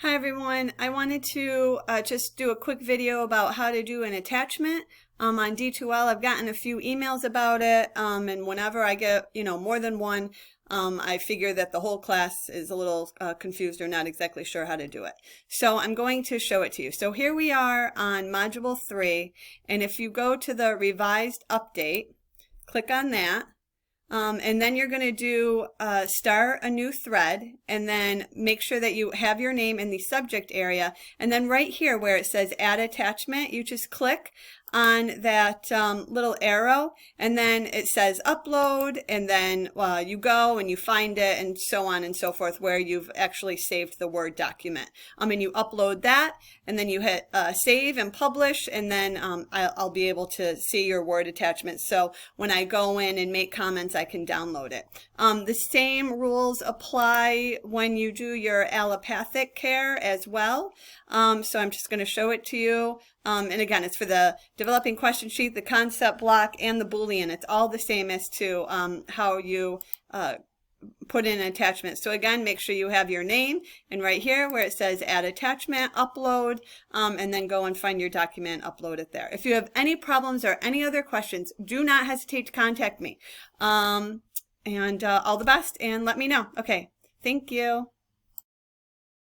Hi everyone, I wanted to just do a quick video about how to do an attachment on D2L. I've gotten a few emails about it, and whenever I get more than one, I figure that the whole class is a little confused or not exactly sure how to do it. So I'm going to show it to you. So here we are on Module 3, and if you go to the revised update, click on that. And then you're going to do start a new thread, and then make sure that you have your name in the subject area, and then right here where it says add attachment, you just click on that little arrow, and then it says upload, and then you go and you find it, and so on and so forth, where you've actually saved the Word document. And you upload that, and then you hit save and publish, and then I'll be able to see your Word attachment. So when I go in and make comments, I can download it. The same rules apply when you do your allopathic care as well. So I'm just going to show it to you. And again, it's for the developing question sheet, the concept block, and the Boolean. It's all the same as to how you put in an attachment. So again, make sure you have your name, and right here where it says add attachment, upload, and then go and find your document, upload it there. If you have any problems or any other questions, do not hesitate to contact me. And all the best, and let me know. Okay, thank you.